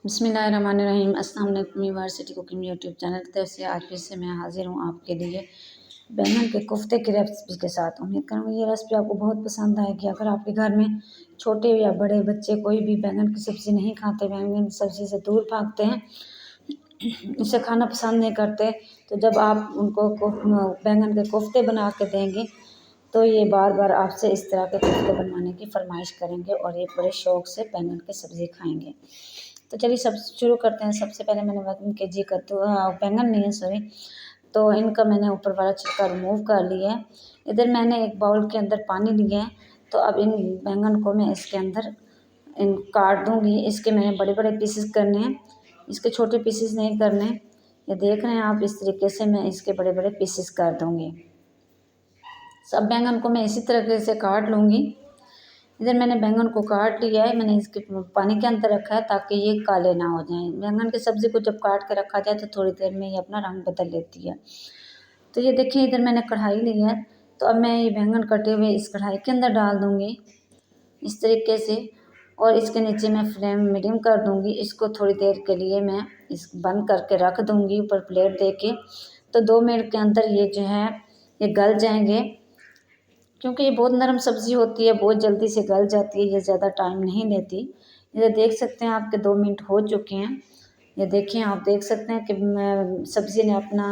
बिस्मिल्लाहिर्रहमानिर्रहीम। अस्सलाम वालेकुम यूनिवर्सिटी कुकिंग यूट्यूब चैनल की तरफ से आज फिर से मैं हाजिर हूँ आपके लिए बैंगन के कोफ्ते की रेसिपी के साथ। उम्मीद करूँगी ये रेसिपी आपको बहुत पसंद आएगी। अगर आपके घर में छोटे या बड़े बच्चे कोई भी बैंगन की सब्ज़ी नहीं खाते, बैंगन की सब्ज़ी से दूर भागते हैं, इसे खाना पसंद नहीं करते, तो जब आप उनको बैंगन के कोफ्ते बना के देंगे तो ये बार बार आपसे इस तरह के कोफ्ते बनवाने की फरमाइश करेंगे और ये बड़े शौक़ से बैंगन की सब्ज़ी खाएंगे। तो चलिए सब शुरू करते हैं। सबसे पहले मैंने 1 kg कद्दू बैंगन नहीं है सॉरी, तो इनका मैंने ऊपर वाला छिलका रिमूव कर लिया है। इधर मैंने एक बाउल के अंदर पानी लिया है, तो अब इन बैंगन को मैं इसके अंदर काट दूँगी। इसके मैंने बड़े बड़े पीसेस करने हैं, इसके छोटे पीसेस नहीं करने। ये देख रहे हैं आप, इस तरीके से मैं इसके बड़े बड़े पीसेस कर दूँगी। सब बैंगन को मैं इसी तरीके से काट लूँगी। इधर मैंने बैंगन को काट लिया है, मैंने इसके पानी के अंदर रखा है ताकि ये काले ना हो जाएं। बैंगन की सब्ज़ी को जब काट के रखा जाए तो थोड़ी देर में ये अपना रंग बदल लेती है। तो ये देखिए, इधर मैंने कढ़ाई ली है, तो अब मैं ये बैंगन कटे हुए इस कढ़ाई के अंदर डाल दूँगी इस तरीके से, और इसके नीचे मैं फ्लेम मीडियम कर दूँगी। इसको थोड़ी देर के लिए मैं इस बंद करके रख दूँगी ऊपर प्लेट दे के। तो 2 मिनट के अंदर ये जो है ये गल जाएंगे, क्योंकि ये बहुत नरम सब्ज़ी होती है, बहुत जल्दी से गल जाती है, ये ज़्यादा टाइम नहीं लेती। ये देख सकते हैं आपके 2 मिनट हो चुके हैं। ये देखिए, आप देख सकते हैं कि सब्ज़ी ने अपना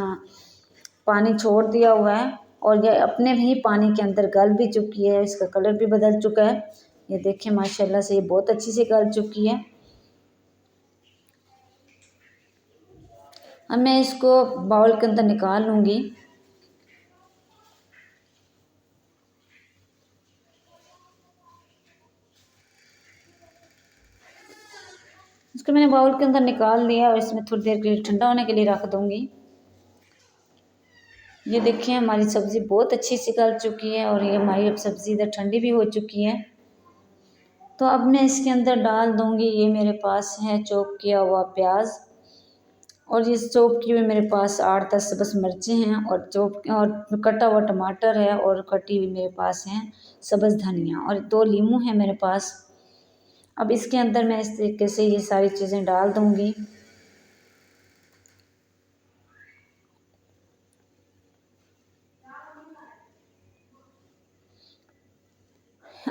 पानी छोड़ दिया हुआ है और ये अपने ही पानी के अंदर गल भी चुकी है, इसका कलर भी बदल चुका है। ये देखिए माशाल्लाह से ये बहुत अच्छी से गल चुकी है। अब मैं इसको बाउल के अंदर निकाल लूँगी। इसको मैंने बाउल के अंदर निकाल लिया और इसमें थोड़ी देर के लिए ठंडा होने के लिए रख दूँगी। ये देखिए हमारी सब्ज़ी बहुत अच्छी सी गल चुकी है और ये हमारी अब सब्ज़ी इधर ठंडी भी हो चुकी है। तो अब मैं इसके अंदर डाल दूँगी, ये मेरे पास है चॉप किया हुआ प्याज, और ये चॉप किए हुए मेरे पास 8-10 बस मिर्चें हैं, और कटा हुआ टमाटर है, और कटी हुई मेरे पास है सब्ज़ धनिया, और 2 नींबू है मेरे पास। अब इसके अंदर मैं इस तरीके से ये सारी चीज़ें डाल दूँगी।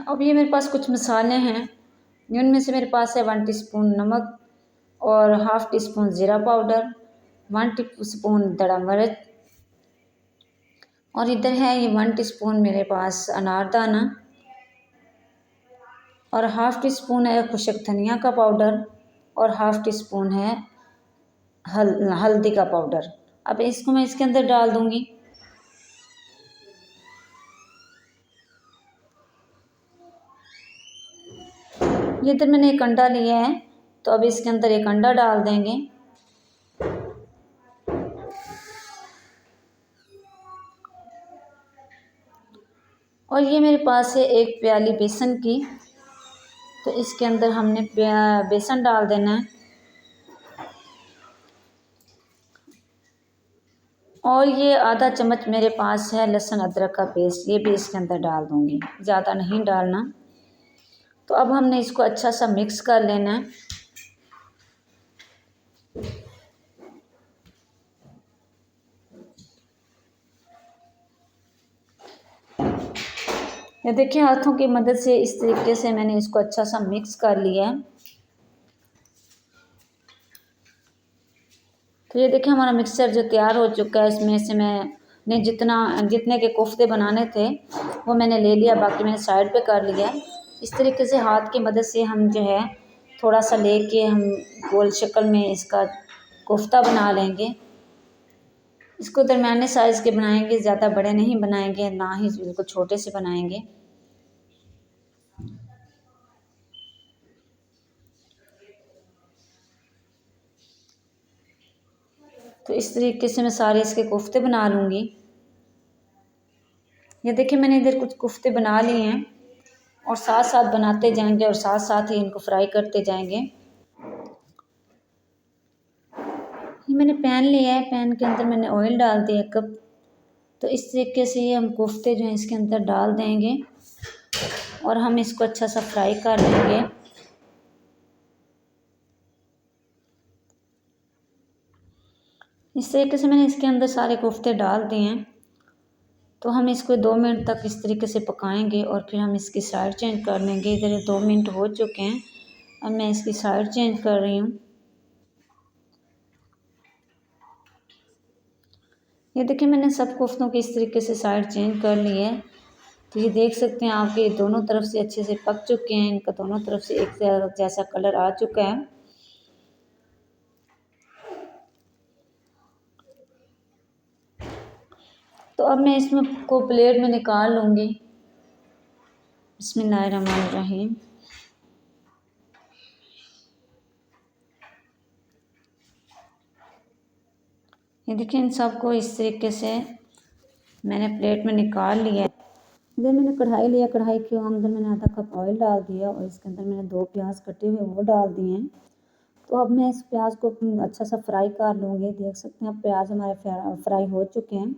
अब ये मेरे पास कुछ मसाले हैं, इनमें से मेरे पास है 1 टीस्पून नमक और हाफ़ टी स्पून ज़ीरा पाउडर, 1 टीस्पून दड़ा मिर्च, और इधर है ये 1 टीस्पून मेरे पास अनारदाना, और हाफ़ टी स्पून है खुशक धनिया का पाउडर, और हाफ़ टी स्पून है हल्दी का पाउडर। अब इसको मैं इसके अंदर डाल दूँगी। ये इधर मैंने एक अंडा लिया है, तो अब इसके अंदर एक अंडा डाल देंगे। और ये मेरे पास है 1 प्याली बेसन की, तो इसके अंदर हमने बेसन डाल देना है। और ये आधा चम्मच मेरे पास है लहसुन अदरक का पेस्ट, ये भी इसके अंदर डाल दूँगी, ज़्यादा नहीं डालना। तो अब हमने इसको अच्छा सा मिक्स कर लेना है। ये देखिए, हाथों की मदद से इस तरीके से मैंने इसको अच्छा सा मिक्स कर लिया है। तो ये देखिए हमारा मिक्सचर जो तैयार हो चुका है, इसमें से मैंने जितने के कोफ्ते बनाने थे वो मैंने ले लिया, बाकी मैंने साइड पे कर लिया। इस तरीके से हाथ की मदद से हम जो है थोड़ा सा लेके हम गोल शक्ल में इसका कोफ्ता बना लेंगे। इसको दरमियाने साइज़ के बनाएंगे, ज़्यादा बड़े नहीं बनाएंगे, ना ही बिल्कुल छोटे से बनाएंगे। तो इस तरीके से मैं सारे इसके कोफ्ते बना लूँगी। ये देखिए मैंने इधर कुछ कोफ्ते बना लिए हैं, और साथ साथ बनाते जाएंगे और साथ साथ ही इनको फ्राई करते जाएंगे। ये मैंने पैन लिया है, पैन के अंदर मैंने ऑयल डाल दिया 1 कप। तो इस तरीके से ये हम कोफ्ते जो हैं इसके अंदर डाल देंगे और हम इसको अच्छा सा फ्राई कर लेंगे। इस तरीके से मैंने इसके अंदर सारे कोफ्ते डाल दिए हैं। तो हम इसको 2 मिनट तक इस तरीके से पकाएंगे और फिर हम इसकी साइड चेंज कर लेंगे। इधर 2 मिनट हो चुके हैं, अब मैं इसकी साइड चेंज कर रही हूँ। ये देखिए मैंने सब कोफ्तों की इस तरीके से साइड चेंज कर ली है। तो ये देख सकते हैं आपके दोनों तरफ से अच्छे से पक चुके हैं, इनका दोनों तरफ से एक जैसा कलर आ चुका है। तो अब मैं इसमें को प्लेट में निकाल लूँगी। बिस्मिल्लाहिर्रहमानिर्रहीम। ये देखिए इन सबको इस तरीके से मैंने प्लेट में निकाल लिया। इधर मैंने कढ़ाई लिया, कढ़ाई के अंदर मैंने आधा कप ऑयल डाल दिया और इसके अंदर मैंने 2 प्याज कटे हुए वो डाल दिए हैं। तो अब मैं इस प्याज को अच्छा सा फ्राई कर लूँगी। देख सकते हैं अब प्याज हमारे फ्राई हो चुके हैं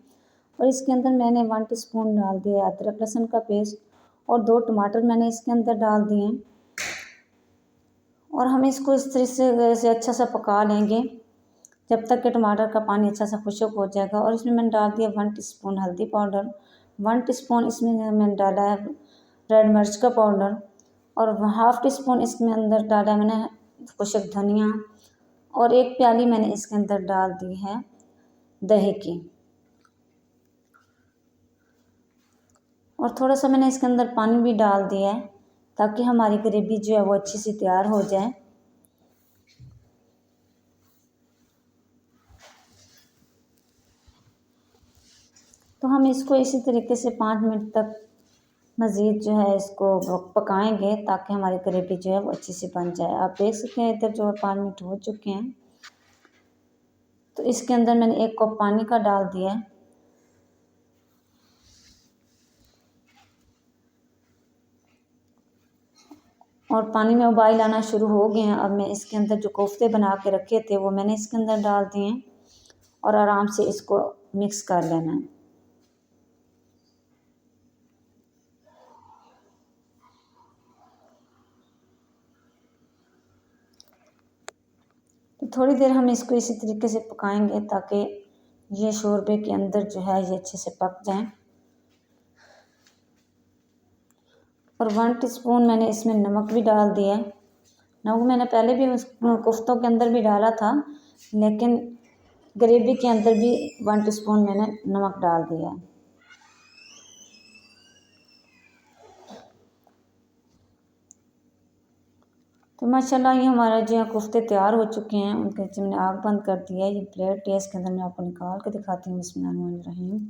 और इसके अंदर मैंने 1 टीस्पून डाल दिया अदरक लहसुन का पेस्ट और 2 टमाटर मैंने इसके अंदर डाल दिए हैं। और हम इसको इस तरीके से अच्छा सा पका लेंगे जब तक कि टमाटर का पानी अच्छा सा खुश्क हो जाएगा। और इसमें मैंने डाल दिया 1 टीस्पून हल्दी पाउडर, 1 टीस्पून इसमें मैंने डाला है रेड मिर्च का पाउडर और 1/2 टीस्पून इसमें अंदर डाला मैंने खुश्क धनिया और 1 प्याली मैंने इसके अंदर डाल दी है दही की। और थोड़ा सा मैंने इसके अंदर पानी भी डाल दिया है ताकि हमारी ग्रेवी जो है वो अच्छी सी तैयार हो जाए। तो हम इसको इसी तरीके से 5 मिनट तक मज़ीद जो है इसको पकाएंगे ताकि हमारी ग्रेवी जो है वो अच्छी सी बन जाए। आप देख सकते हैं इधर जो 5 मिनट हो चुके हैं। तो इसके अंदर मैंने 1 कप पानी का डाल दिया है। और पानी में उबाल आना शुरू हो गए हैं। अब मैं इसके अंदर जो कोफ्ते बना के रखे थे वो मैंने इसके अंदर डाल दिए हैं और आराम से इसको मिक्स कर लेना है। तो थोड़ी देर हम इसको इसी तरीके से पकाएंगे ताकि ये शोरबे के अंदर जो है ये अच्छे से पक जाए। और 1 टीस्पून मैंने इसमें नमक भी डाल दिया है। नमक मैंने पहले भी उस कोफ्तों के अंदर भी डाला था, लेकिन ग्रेवी के अंदर भी 1 टीस्पून मैंने नमक डाल दिया है। तो माशाल्लाह ये हमारा जो है कोफ्ते तैयार हो चुके हैं। उनके नीचे मैंने आग बंद कर दिया है। ये प्लेट है, इसके अंदर मैं आपको निकाल के दिखाती हूँ। बिस्मिल्लाहिर्रहमानिर्रहीम।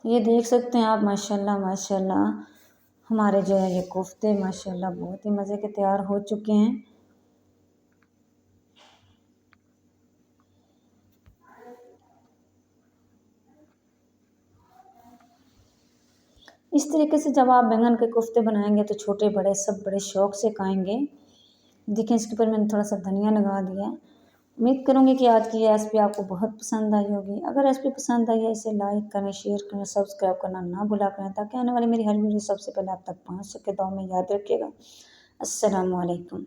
तो ये देख सकते हैं आप माशाल्लाह माशाल्लाह हमारे जो है ये कोफ्ते माशाल्लाह बहुत ही मज़े के तैयार हो चुके हैं। इस तरीके से जब आप बैंगन के कोफ्ते बनाएंगे तो छोटे बड़े सब बड़े शौक़ से खाएंगे। देखिए इसके ऊपर मैंने थोड़ा सा धनिया लगा दिया है। उम्मीद करूँगी कि आज की ये रेसिपी आपको बहुत पसंद आई होगी। अगर रेसिपी पसंद आई है इसे लाइक करें, शेयर करें, सब्सक्राइब करना ना भूला करें ताकि आने वाली मेरी हर वीडियो सबसे पहले आप तक पहुँच सके। दुआ में याद रखिएगा। अस्सलामु अलैकुम।